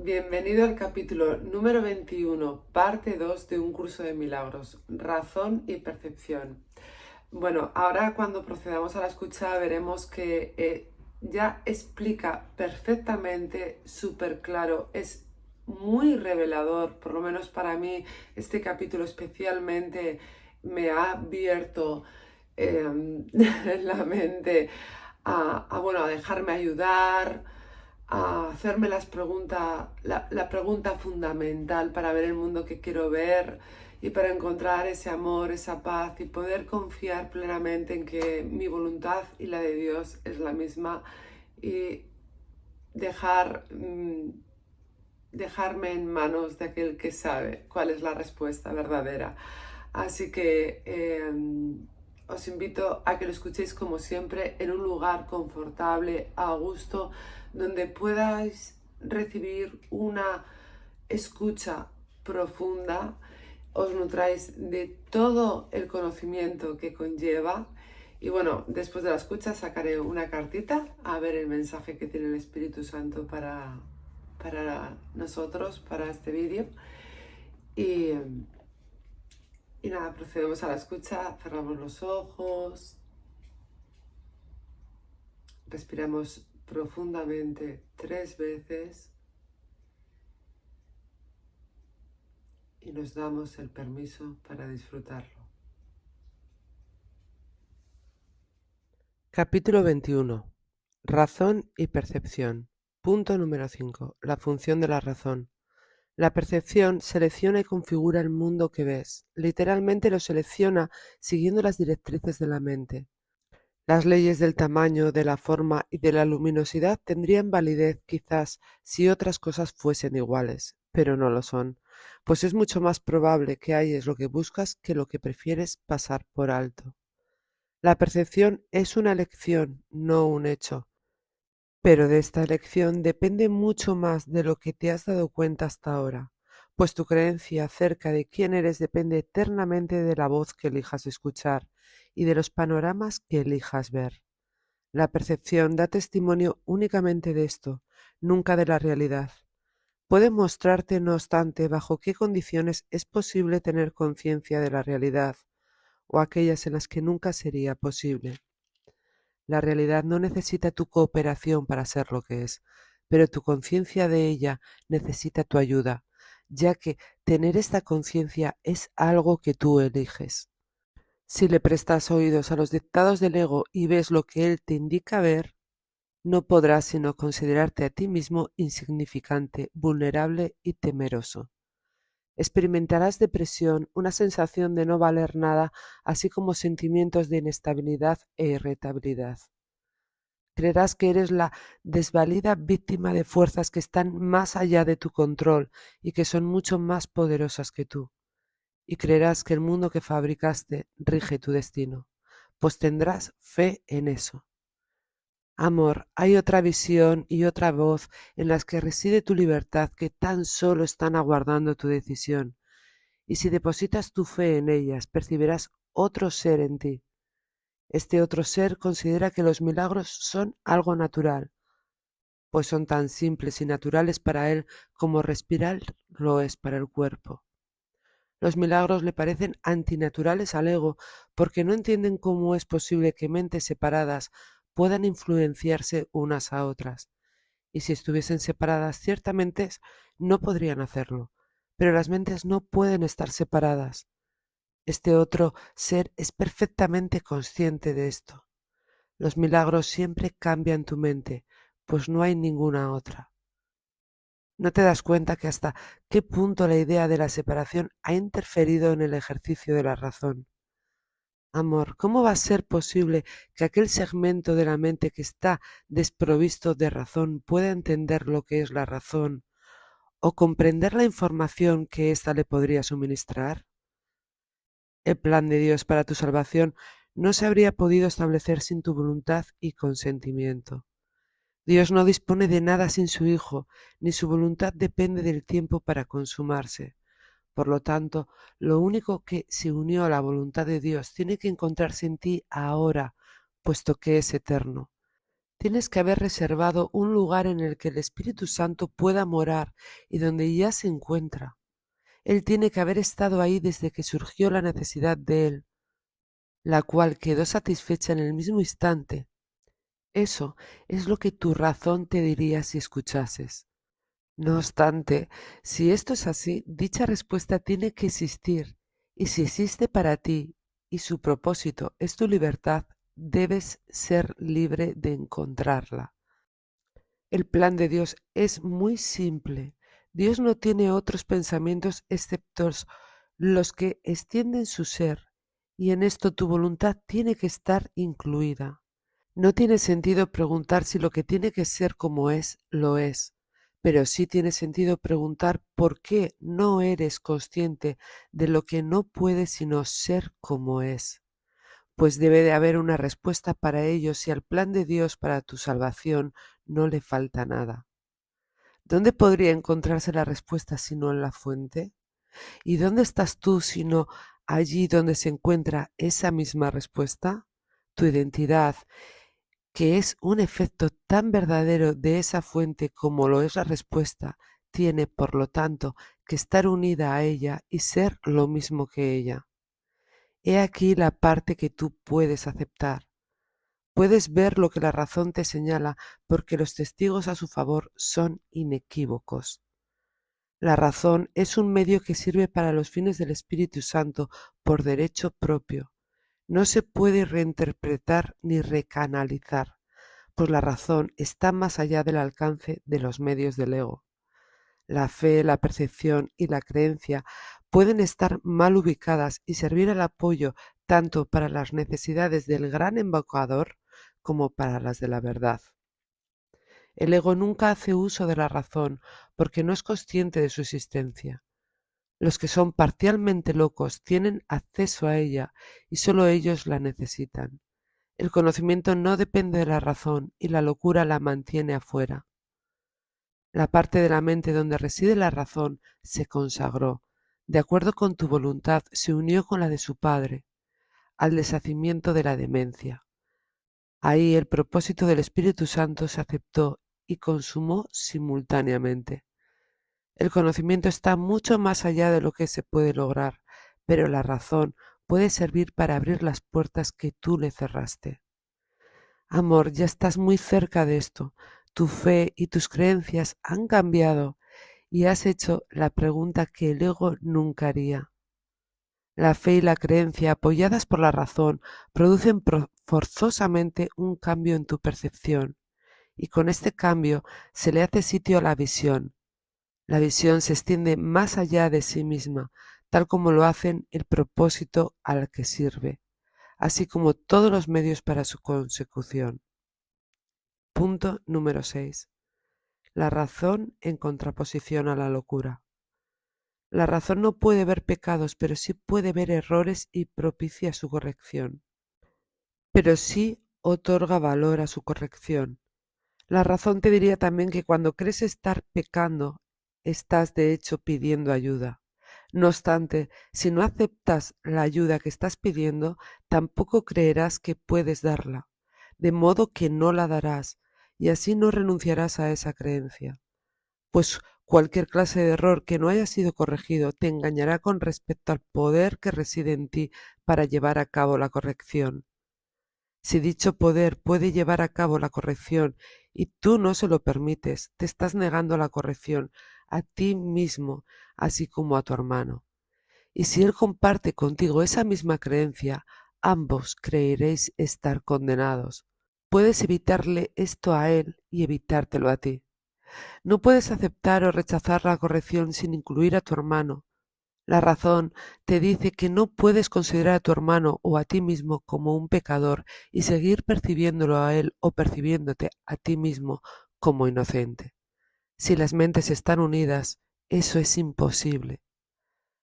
Bienvenido al capítulo número 21, parte 2 de un curso de milagros, razón y percepción. Bueno, ahora cuando procedamos a la escucha veremos que ya explica perfectamente, súper claro, es muy revelador, por lo menos para mí este capítulo especialmente me ha abierto la mente a dejarme ayudar, a hacerme la pregunta fundamental para ver el mundo que quiero ver y para encontrar ese amor, esa paz y poder confiar plenamente en que mi voluntad y la de Dios es la misma y dejar, dejarme en manos de aquel que sabe cuál es la respuesta verdadera. Así que os invito a que lo escuchéis como siempre en un lugar confortable, a gusto, donde puedáis recibir una escucha profunda, os nutráis de todo el conocimiento que conlleva. Y bueno, después de la escucha sacaré una cartita a ver el mensaje que tiene el Espíritu Santo para nosotros, para este vídeo. Y, y nada, procedemos a la escucha, cerramos los ojos, respiramos profundamente 3 veces y nos damos el permiso para disfrutarlo. Capítulo 21. Razón y percepción. Punto número 5. La función de la razón. La percepción selecciona y configura el mundo que ves. Literalmente lo selecciona siguiendo las directrices de la mente. Las leyes del tamaño, de la forma y de la luminosidad tendrían validez quizás si otras cosas fuesen iguales, pero no lo son, pues es mucho más probable que halles lo que buscas que lo que prefieres pasar por alto. La percepción es una elección, no un hecho, pero de esta elección depende mucho más de lo que te has dado cuenta hasta ahora, pues tu creencia acerca de quién eres depende eternamente de la voz que elijas escuchar y de los panoramas que elijas ver. La percepción da testimonio únicamente de esto, nunca de la realidad. Puede mostrarte, no obstante, bajo qué condiciones es posible tener conciencia de la realidad, o aquellas en las que nunca sería posible. La realidad no necesita tu cooperación para ser lo que es, pero tu conciencia de ella necesita tu ayuda, ya que tener esta conciencia es algo que tú eliges. Si le prestas oídos a los dictados del ego y ves lo que él te indica ver, no podrás sino considerarte a ti mismo insignificante, vulnerable y temeroso. Experimentarás depresión, una sensación de no valer nada, así como sentimientos de inestabilidad e irritabilidad. Creerás que eres la desvalida víctima de fuerzas que están más allá de tu control y que son mucho más poderosas que tú. Y creerás que el mundo que fabricaste rige tu destino, pues tendrás fe en eso. Amor, hay otra visión y otra voz en las que reside tu libertad que tan solo están aguardando tu decisión. Y si depositas tu fe en ellas, percibirás otro ser en ti. Este otro ser considera que los milagros son algo natural, pues son tan simples y naturales para él como respirar lo es para el cuerpo. Los milagros le parecen antinaturales al ego porque no entienden cómo es posible que mentes separadas puedan influenciarse unas a otras. Y si estuviesen separadas, ciertamente no podrían hacerlo. Pero las mentes no pueden estar separadas. Este otro ser es perfectamente consciente de esto. Los milagros siempre cambian tu mente, pues no hay ninguna otra. ¿No te das cuenta que hasta qué punto la idea de la separación ha interferido en el ejercicio de la razón? Amor, ¿cómo va a ser posible que aquel segmento de la mente que está desprovisto de razón pueda entender lo que es la razón o comprender la información que ésta le podría suministrar? El plan de Dios para tu salvación no se habría podido establecer sin tu voluntad y consentimiento. Dios no dispone de nada sin su Hijo, ni su voluntad depende del tiempo para consumarse. Por lo tanto, lo único que se unió a la voluntad de Dios tiene que encontrarse en ti ahora, puesto que es eterno. Tienes que haber reservado un lugar en el que el Espíritu Santo pueda morar y donde ya se encuentra. Él tiene que haber estado ahí desde que surgió la necesidad de él, la cual quedó satisfecha en el mismo instante. Eso es lo que tu razón te diría si escuchases. No obstante, si esto es así, dicha respuesta tiene que existir, y si existe para ti y su propósito es tu libertad, debes ser libre de encontrarla. El plan de Dios es muy simple. Dios no tiene otros pensamientos excepto los que extienden su ser, y en esto tu voluntad tiene que estar incluida. No tiene sentido preguntar si lo que tiene que ser como es, lo es, pero sí tiene sentido preguntar por qué no eres consciente de lo que no puede sino ser como es. Pues debe de haber una respuesta para ello si al plan de Dios para tu salvación no le falta nada. ¿Dónde podría encontrarse la respuesta sino en la fuente? ¿Y dónde estás tú sino allí donde se encuentra esa misma respuesta? Tu identidad, que es un efecto tan verdadero de esa fuente como lo es la respuesta, tiene, por lo tanto, que estar unida a ella y ser lo mismo que ella. He aquí la parte que tú puedes aceptar. Puedes ver lo que la razón te señala porque los testigos a su favor son inequívocos. La razón es un medio que sirve para los fines del Espíritu Santo por derecho propio. No se puede reinterpretar ni recanalizar, pues la razón está más allá del alcance de los medios del ego. La fe, la percepción y la creencia pueden estar mal ubicadas y servir al apoyo tanto para las necesidades del gran embaucador como para las de la verdad. El ego nunca hace uso de la razón porque no es consciente de su existencia. Los que son parcialmente locos tienen acceso a ella y solo ellos la necesitan. El conocimiento no depende de la razón y la locura la mantiene afuera. La parte de la mente donde reside la razón se consagró, de acuerdo con tu voluntad, se unió con la de su padre, al deshacimiento de la demencia. Ahí el propósito del Espíritu Santo se aceptó y consumó simultáneamente. El conocimiento está mucho más allá de lo que se puede lograr, pero la razón puede servir para abrir las puertas que tú le cerraste. Amor, ya estás muy cerca de esto. Tu fe y tus creencias han cambiado y has hecho la pregunta que el ego nunca haría. La fe y la creencia, apoyadas por la razón, producen forzosamente un cambio en tu percepción, y con este cambio se le hace sitio a la visión. La visión se extiende más allá de sí misma, tal como lo hacen el propósito al que sirve, así como todos los medios para su consecución. Punto número 6. La razón en contraposición a la locura. La razón no puede ver pecados, pero sí puede ver errores y propicia su corrección. Pero sí otorga valor a su corrección. La razón te diría también que cuando crees estar pecando, estás de hecho pidiendo ayuda. No obstante, si no aceptas la ayuda que estás pidiendo, tampoco creerás que puedes darla, de modo que no la darás, y así no renunciarás a esa creencia. Pues cualquier clase de error que no haya sido corregido te engañará con respecto al poder que reside en ti para llevar a cabo la corrección. Si dicho poder puede llevar a cabo la corrección y tú no se lo permites, te estás negando la corrección a ti mismo, así como a tu hermano. Y si él comparte contigo esa misma creencia, ambos creeréis estar condenados. Puedes evitarle esto a él y evitártelo a ti. No puedes aceptar o rechazar la corrección sin incluir a tu hermano. La razón te dice que no puedes considerar a tu hermano o a ti mismo como un pecador y seguir percibiéndolo a él o percibiéndote a ti mismo como inocente. Si las mentes están unidas, eso es imposible.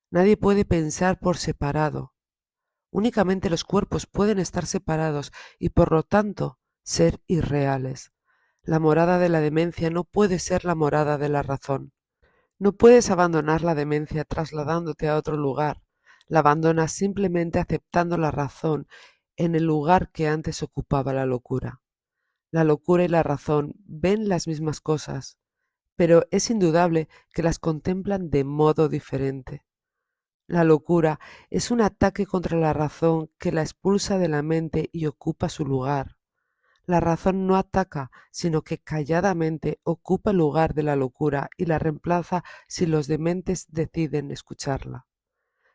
Nadie puede pensar por separado. Únicamente los cuerpos pueden estar separados y por lo tanto ser irreales. La morada de la demencia no puede ser la morada de la razón. No puedes abandonar la demencia trasladándote a otro lugar. La abandonas simplemente aceptando la razón en el lugar que antes ocupaba la locura. La locura y la razón ven las mismas cosas, pero es indudable que las contemplan de modo diferente. La locura es un ataque contra la razón que la expulsa de la mente y ocupa su lugar. La razón no ataca, sino que calladamente ocupa el lugar de la locura y la reemplaza si los dementes deciden escucharla.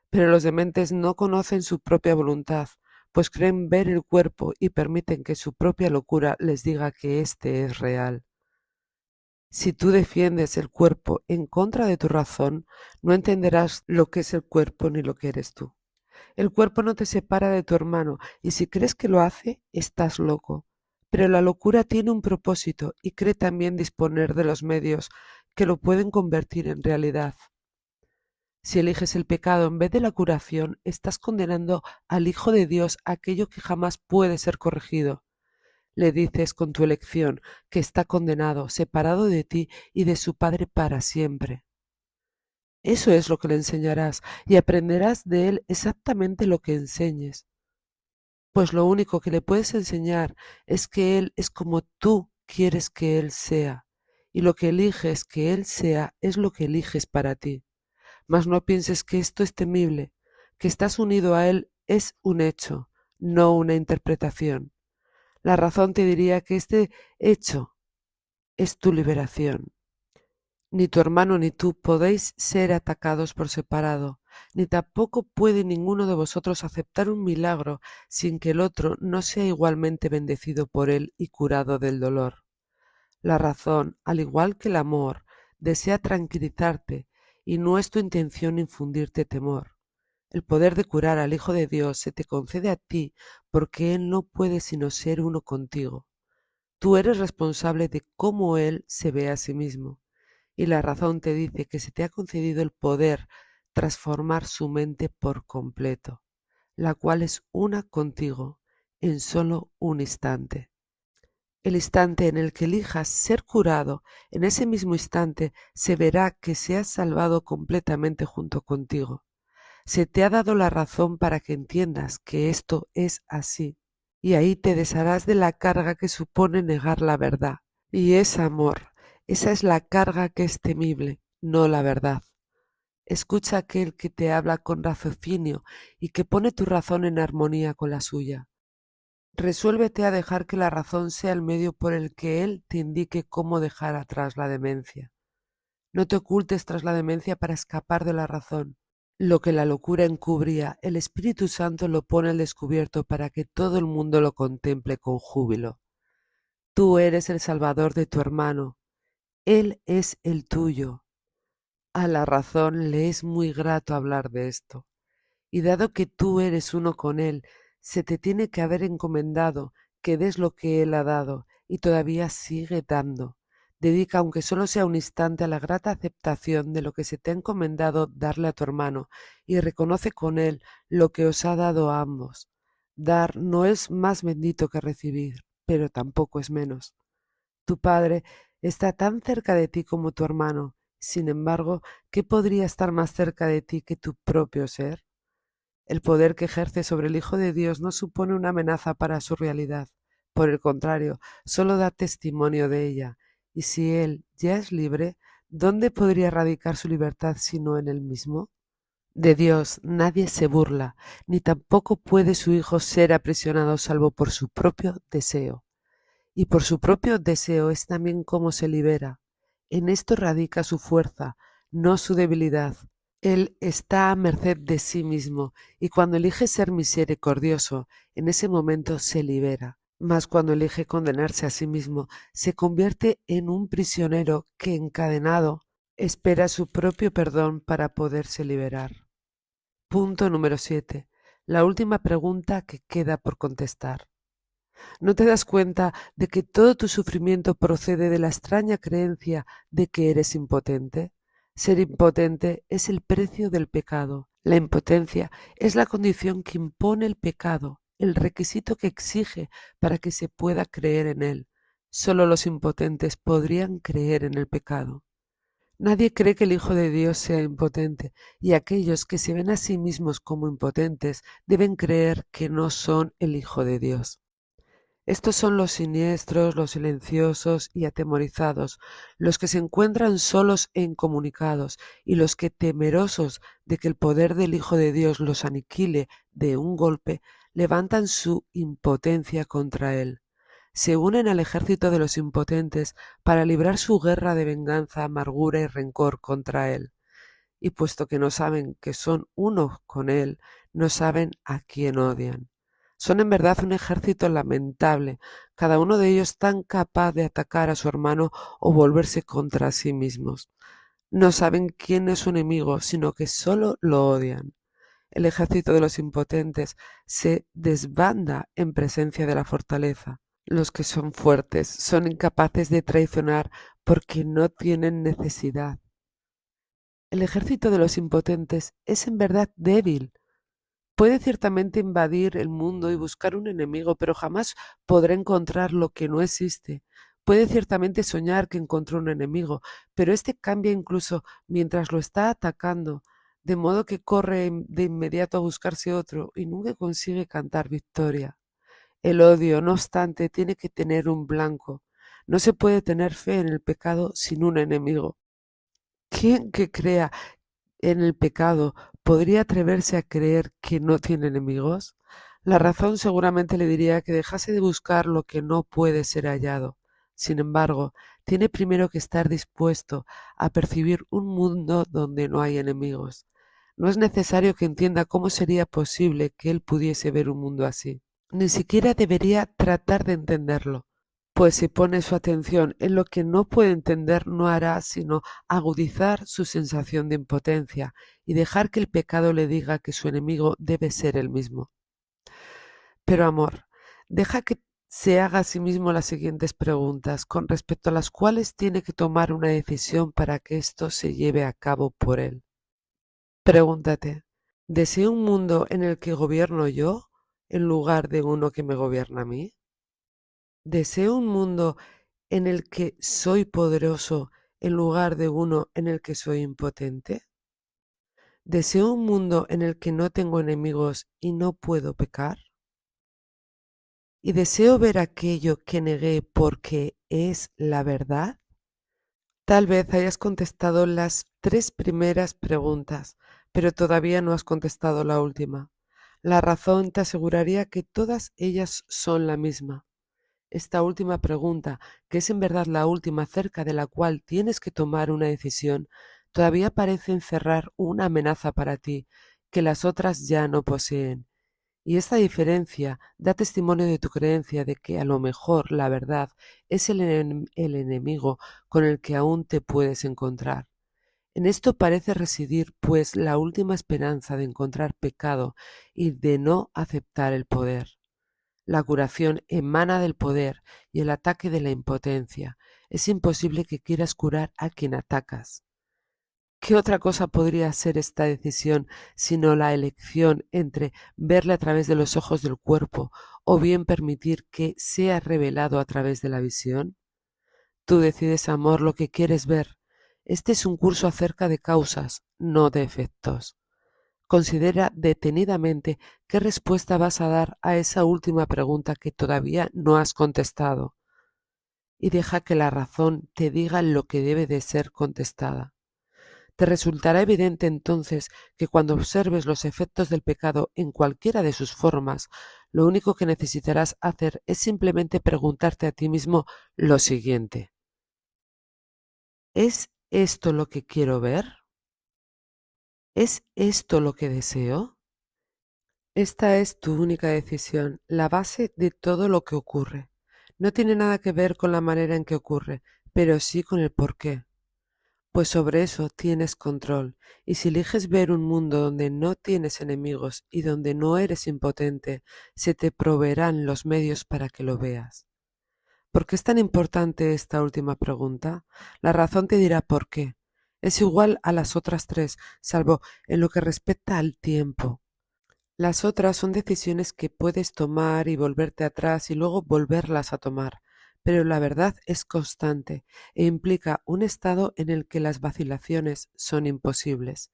Pero los dementes no conocen su propia voluntad, pues creen ver el cuerpo y permiten que su propia locura les diga que éste es real. Si tú defiendes el cuerpo en contra de tu razón, no entenderás lo que es el cuerpo ni lo que eres tú. El cuerpo no te separa de tu hermano, y si crees que lo hace, estás loco. Pero la locura tiene un propósito y cree también disponer de los medios que lo pueden convertir en realidad. Si eliges el pecado en vez de la curación, estás condenando al Hijo de Dios a aquello que jamás puede ser corregido. Le dices con tu elección que está condenado, separado de ti y de su Padre para siempre. Eso es lo que le enseñarás y aprenderás de él exactamente lo que enseñes, pues lo único que le puedes enseñar es que él es como tú quieres que él sea, y lo que eliges que él sea es lo que eliges para ti. Mas no pienses que esto es temible, que estás unido a él es un hecho, no una interpretación. La razón te diría que este hecho es tu liberación. Ni tu hermano ni tú podéis ser atacados por separado, ni tampoco puede ninguno de vosotros aceptar un milagro sin que el otro no sea igualmente bendecido por él y curado del dolor. La razón, al igual que el amor, desea tranquilizarte y no es tu intención infundirte temor. El poder de curar al Hijo de Dios se te concede a ti porque Él no puede sino ser uno contigo. Tú eres responsable de cómo Él se ve a sí mismo, y la razón te dice que se te ha concedido el poder transformar su mente por completo, la cual es una contigo en solo un instante. El instante en el que elijas ser curado, en ese mismo instante se verá que se ha salvado completamente junto contigo. Se te ha dado la razón para que entiendas que esto es así, y ahí te desharás de la carga que supone negar la verdad. Y es amor, esa es la carga que es temible, no la verdad. Escucha a aquel que te habla con raciocinio y que pone tu razón en armonía con la suya. Resuélvete a dejar que la razón sea el medio por el que él te indique cómo dejar atrás la demencia. No te ocultes tras la demencia para escapar de la razón. Lo que la locura encubría, el Espíritu Santo lo pone al descubierto para que todo el mundo lo contemple con júbilo. Tú eres el salvador de tu hermano, él es el tuyo. A la razón le es muy grato hablar de esto. Y dado que tú eres uno con él, se te tiene que haber encomendado que des lo que él ha dado y todavía sigue dando. Dedica, aunque solo sea un instante, a la grata aceptación de lo que se te ha encomendado darle a tu hermano y reconoce con él lo que os ha dado a ambos. Dar no es más bendito que recibir, pero tampoco es menos. Tu padre está tan cerca de ti como tu hermano. Sin embargo, ¿qué podría estar más cerca de ti que tu propio ser? El poder que ejerce sobre el Hijo de Dios no supone una amenaza para su realidad. Por el contrario, solo da testimonio de ella. Y si Él ya es libre, ¿dónde podría radicar su libertad sino en Él mismo? De Dios nadie se burla, ni tampoco puede su Hijo ser aprisionado salvo por su propio deseo. Y por su propio deseo es también como se libera. En esto radica su fuerza, no su debilidad. Él está a merced de sí mismo, y cuando elige ser misericordioso, en ese momento se libera. Mas cuando elige condenarse a sí mismo, se convierte en un prisionero que, encadenado, espera su propio perdón para poderse liberar. Punto número 7. La última pregunta que queda por contestar. ¿No te das cuenta de que todo tu sufrimiento procede de la extraña creencia de que eres impotente? Ser impotente es el precio del pecado. La impotencia es la condición que impone el pecado, el requisito que exige para que se pueda creer en él. Solo los impotentes podrían creer en el pecado. Nadie cree que el Hijo de Dios sea impotente, y aquellos que se ven a sí mismos como impotentes deben creer que no son el Hijo de Dios. Estos son los siniestros, los silenciosos y atemorizados, los que se encuentran solos e incomunicados, y los que, temerosos de que el poder del Hijo de Dios los aniquile de un golpe, levantan su impotencia contra él. Se unen al ejército de los impotentes para librar su guerra de venganza, amargura y rencor contra él. Y puesto que no saben que son uno con él, no saben a quién odian. Son en verdad un ejército lamentable, cada uno de ellos tan capaz de atacar a su hermano o volverse contra sí mismos. No saben quién es su enemigo, sino que solo lo odian. El ejército de los impotentes se desbanda en presencia de la fortaleza. Los que son fuertes son incapaces de traicionar porque no tienen necesidad. El ejército de los impotentes es en verdad débil. Puede ciertamente invadir el mundo y buscar un enemigo, pero jamás podrá encontrar lo que no existe. Puede ciertamente soñar que encontró un enemigo, pero éste cambia incluso mientras lo está atacando, de modo que corre de inmediato a buscarse otro y nunca consigue cantar victoria. El odio, no obstante, tiene que tener un blanco. No se puede tener fe en el pecado sin un enemigo. ¿Quién que crea en el pecado podría atreverse a creer que no tiene enemigos? La razón seguramente le diría que dejase de buscar lo que no puede ser hallado. Sin embargo, tiene primero que estar dispuesto a percibir un mundo donde no hay enemigos. No es necesario que entienda cómo sería posible que él pudiese ver un mundo así. Ni siquiera debería tratar de entenderlo, pues si pone su atención en lo que no puede entender, no hará sino agudizar su sensación de impotencia y dejar que el pecado le diga que su enemigo debe ser él mismo. Pero amor, deja que se haga a sí mismo las siguientes preguntas, con respecto a las cuales tiene que tomar una decisión para que esto se lleve a cabo por él. Pregúntate, ¿deseo un mundo en el que gobierno yo en lugar de uno que me gobierna a mí? ¿Deseo un mundo en el que soy poderoso en lugar de uno en el que soy impotente? ¿Deseo un mundo en el que no tengo enemigos y no puedo pecar? ¿Y deseo ver aquello que negué porque es la verdad? Tal vez hayas contestado las 3 primeras preguntas, pero todavía no has contestado la última. La razón te aseguraría que todas ellas son la misma. Esta última pregunta, que es en verdad la última acerca de la cual tienes que tomar una decisión, todavía parece encerrar una amenaza para ti que las otras ya no poseen. Y esta diferencia da testimonio de tu creencia de que a lo mejor la verdad es el enemigo con el que aún te puedes encontrar. En esto parece residir, pues, la última esperanza de encontrar pecado y de no aceptar el poder. La curación emana del poder y el ataque de la impotencia. Es imposible que quieras curar a quien atacas. ¿Qué otra cosa podría ser esta decisión sino la elección entre verle a través de los ojos del cuerpo o bien permitir que sea revelado a través de la visión? Tú decides, amor, lo que quieres ver. Este es un curso acerca de causas, no de efectos. Considera detenidamente qué respuesta vas a dar a esa última pregunta que todavía no has contestado y deja que la razón te diga lo que debe de ser contestada. Te resultará evidente entonces que cuando observes los efectos del pecado en cualquiera de sus formas, lo único que necesitarás hacer es simplemente preguntarte a ti mismo lo siguiente: ¿es esto lo que quiero ver? ¿Es esto lo que deseo? Esta es tu única decisión, la base de todo lo que ocurre. No tiene nada que ver con la manera en que ocurre, pero sí con el por qué. Pues sobre eso tienes control, y si eliges ver un mundo donde no tienes enemigos y donde no eres impotente, se te proveerán los medios para que lo veas. ¿Por qué es tan importante esta última pregunta? La razón te dirá por qué. Es igual a las otras 3, salvo en lo que respecta al tiempo. Las otras son decisiones que puedes tomar y volverte atrás y luego volverlas a tomar, pero la verdad es constante e implica un estado en el que las vacilaciones son imposibles.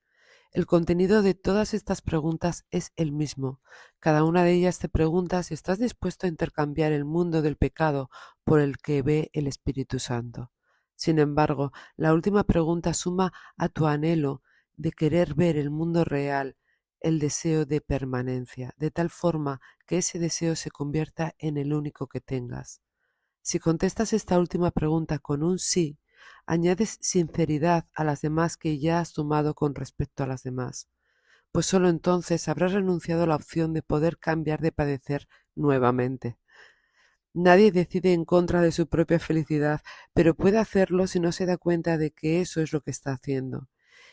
El contenido de todas estas preguntas es el mismo. Cada una de ellas te pregunta si estás dispuesto a intercambiar el mundo del pecado por el que ve el Espíritu Santo. Sin embargo, la última pregunta suma a tu anhelo de querer ver el mundo real el deseo de permanencia, de tal forma que ese deseo se convierta en el único que tengas. Si contestas esta última pregunta con un sí, añades sinceridad a las demás que ya has tomado con respecto a las demás, pues solo entonces habrás renunciado a la opción de poder cambiar de padecer nuevamente. Nadie decide en contra de su propia felicidad, pero puede hacerlo si no se da cuenta de que eso es lo que está haciendo.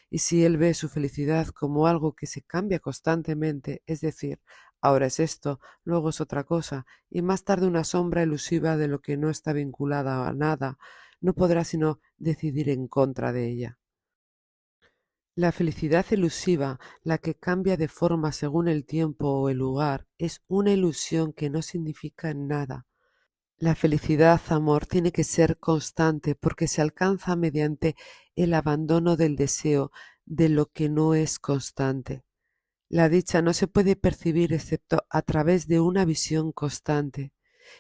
Y si él ve su felicidad como algo que se cambia constantemente, es decir, ahora es esto, luego es otra cosa, y más tarde una sombra elusiva de lo que no está vinculada a nada, no podrá sino decidir en contra de ella. La felicidad elusiva, la que cambia de forma según el tiempo o el lugar, es una ilusión que no significa nada. La felicidad, amor, tiene que ser constante porque se alcanza mediante el abandono del deseo de lo que no es constante. La dicha no se puede percibir excepto a través de una visión constante,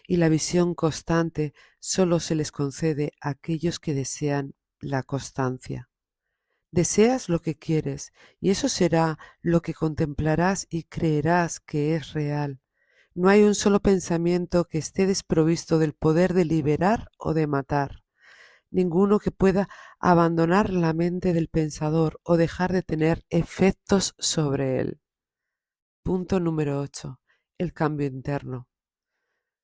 y la visión constante solo se les concede a aquellos que desean la constancia. Deseas lo que quieres, y eso será lo que contemplarás y creerás que es real. No hay un solo pensamiento que esté desprovisto del poder de liberar o de matar, ninguno que pueda abandonar la mente del pensador o dejar de tener efectos sobre él. Punto número 8. El cambio interno.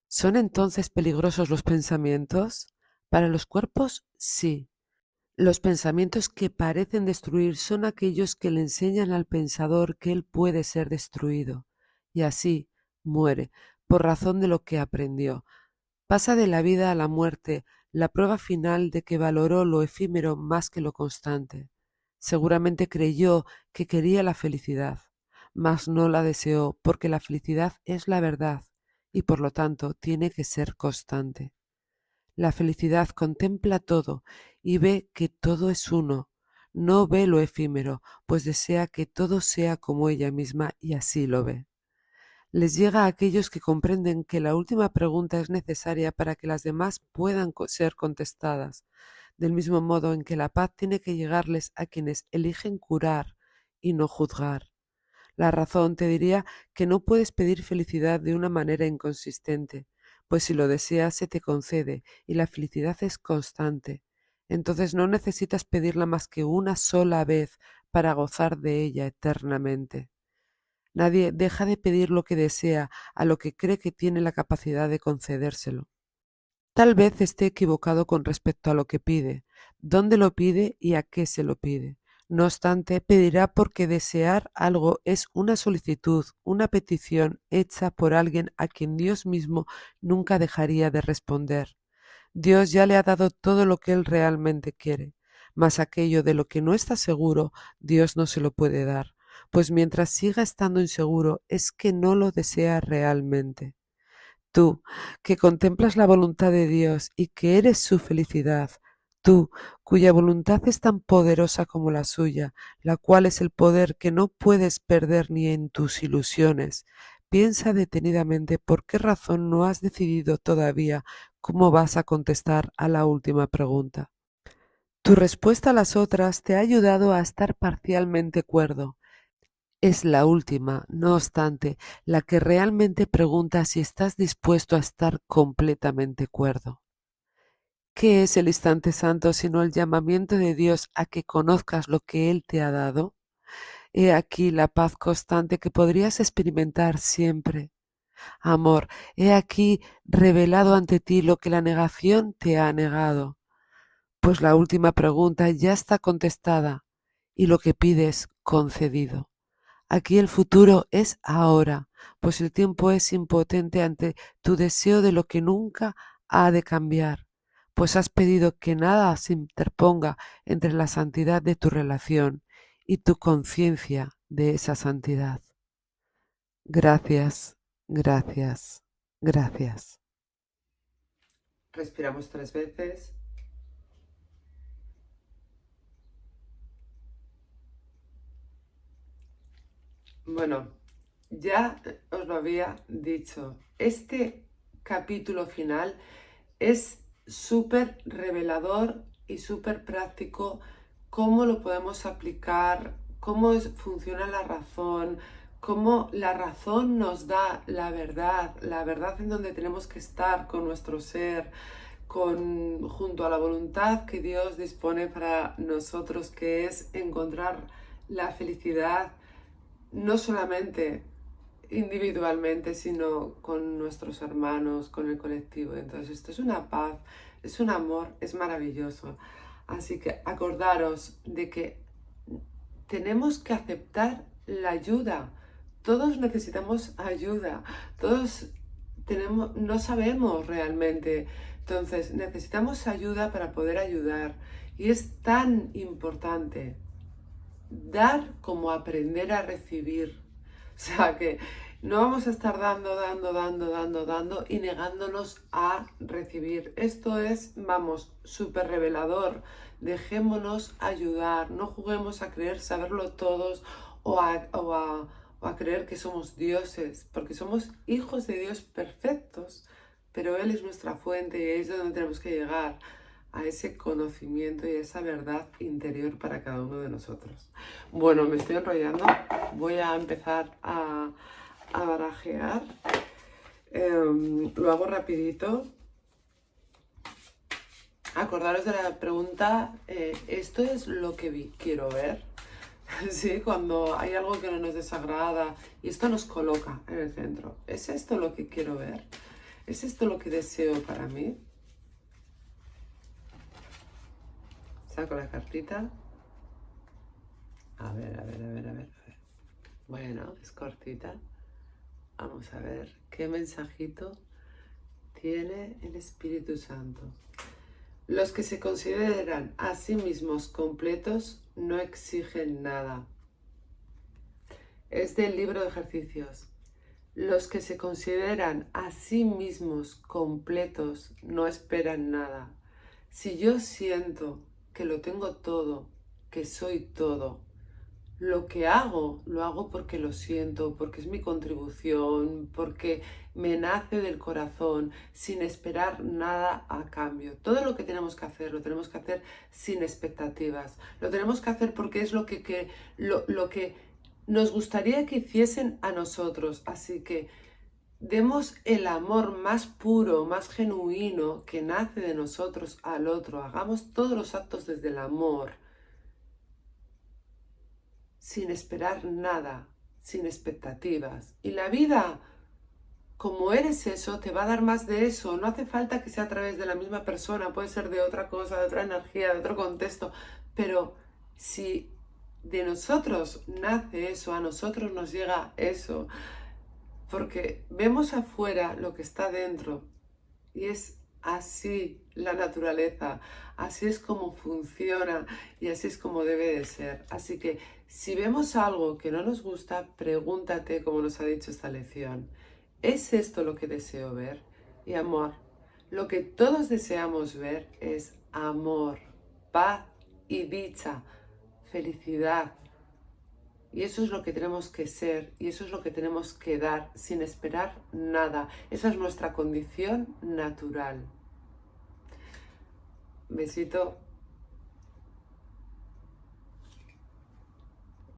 ¿Son entonces peligrosos los pensamientos? Para los cuerpos, sí. Los pensamientos que parecen destruir son aquellos que le enseñan al pensador que él puede ser destruido, y así muere, por razón de lo que aprendió. Pasa de la vida a la muerte, la prueba final de que valoró lo efímero más que lo constante. Seguramente creyó que quería la felicidad, mas no la deseó, porque la felicidad es la verdad, y por lo tanto tiene que ser constante. La felicidad contempla todo y ve que todo es uno. No ve lo efímero, pues desea que todo sea como ella misma y así lo ve. Les llega a aquellos que comprenden que la última pregunta es necesaria para que las demás puedan ser contestadas, del mismo modo en que la paz tiene que llegarles a quienes eligen curar y no juzgar. La razón te diría que no puedes pedir felicidad de una manera inconsistente, pues si lo deseas se te concede y la felicidad es constante. Entonces no necesitas pedirla más que una sola vez para gozar de ella eternamente. Nadie deja de pedir lo que desea a lo que cree que tiene la capacidad de concedérselo. Tal vez esté equivocado con respecto a lo que pide, dónde lo pide y a qué se lo pide. No obstante, pedirá porque desear algo es una solicitud, una petición hecha por alguien a quien Dios mismo nunca dejaría de responder. Dios ya le ha dado todo lo que él realmente quiere, mas aquello de lo que no está seguro, Dios no se lo puede dar, pues mientras siga estando inseguro es que no lo desea realmente. Tú, que contemplas la voluntad de Dios y que eres su felicidad, tú, cuya voluntad es tan poderosa como la suya, la cual es el poder que no puedes perder ni en tus ilusiones, piensa detenidamente por qué razón no has decidido todavía cómo vas a contestar a la última pregunta. Tu respuesta a las otras te ha ayudado a estar parcialmente cuerdo. Es la última, no obstante, la que realmente pregunta si estás dispuesto a estar completamente cuerdo. ¿Qué es el instante santo sino el llamamiento de Dios a que conozcas lo que Él te ha dado? He aquí la paz constante que podrías experimentar siempre. Amor, he aquí revelado ante ti lo que la negación te ha negado. Pues la última pregunta ya está contestada y lo que pides concedido. Aquí el futuro es ahora, pues el tiempo es impotente ante tu deseo de lo que nunca ha de cambiar, pues has pedido que nada se interponga entre la santidad de tu relación y tu conciencia de esa santidad. Gracias, gracias, gracias. Respiramos 3 veces. Bueno, ya os lo había dicho. Este capítulo final es súper revelador y súper práctico cómo lo podemos aplicar, funciona la razón, cómo la razón nos da la verdad en donde tenemos que estar con nuestro ser, junto a la voluntad que Dios dispone para nosotros, que es encontrar la felicidad no solamente individualmente, sino con nuestros hermanos, con el colectivo. Entonces, esto es una paz, es un amor, es maravilloso. Así que acordaros de que tenemos que aceptar la ayuda. Todos necesitamos ayuda. Todos no sabemos realmente. Entonces, necesitamos ayuda para poder ayudar. Y es tan importante dar como aprender a recibir. O sea que no vamos a estar dando y negándonos a recibir. Esto es, vamos, súper revelador. Dejémonos ayudar. No juguemos a creer saberlo todos o a creer que somos dioses, porque somos hijos de Dios perfectos, pero Él es nuestra fuente y ahí es donde tenemos que llegar a ese conocimiento y esa verdad interior para cada uno de nosotros. Bueno, me estoy enrollando. Voy a empezar a barajear. Lo hago rapidito. Acordaros de la pregunta, ¿esto es lo que quiero ver? Sí, cuando hay algo que no nos desagrada y esto nos coloca en el centro. ¿Es esto lo que quiero ver? ¿Es esto lo que deseo para mí? Saco la cartita. A ver. Bueno, es cortita. Vamos a ver qué mensajito tiene el Espíritu Santo. Los que se consideran a sí mismos completos no exigen nada. Es del libro de ejercicios. Los que se consideran a sí mismos completos no esperan nada. Si yo siento que lo tengo todo, que soy todo, lo que hago, lo hago porque lo siento, porque es mi contribución, porque me nace del corazón, sin esperar nada a cambio. Todo lo que tenemos que hacer, lo tenemos que hacer sin expectativas. Lo tenemos que hacer porque es lo que nos gustaría que hiciesen a nosotros. Así que demos el amor más puro, más genuino que nace de nosotros al otro. Hagamos todos los actos desde el amor, sin esperar nada, sin expectativas. Y la vida, como eres eso, te va a dar más de eso. No hace falta que sea a través de la misma persona, puede ser de otra cosa, de otra energía, de otro contexto. Pero si de nosotros nace eso, a nosotros nos llega eso, porque vemos afuera lo que está dentro y es así la naturaleza, así es como funciona y así es como debe de ser. Así que si vemos algo que no nos gusta, pregúntate, como nos ha dicho esta lección, ¿es esto lo que deseo ver? Y amor, lo que todos deseamos ver es amor, paz y dicha, felicidad. Y eso es lo que tenemos que ser y eso es lo que tenemos que dar sin esperar nada. Esa es nuestra condición natural. Besito.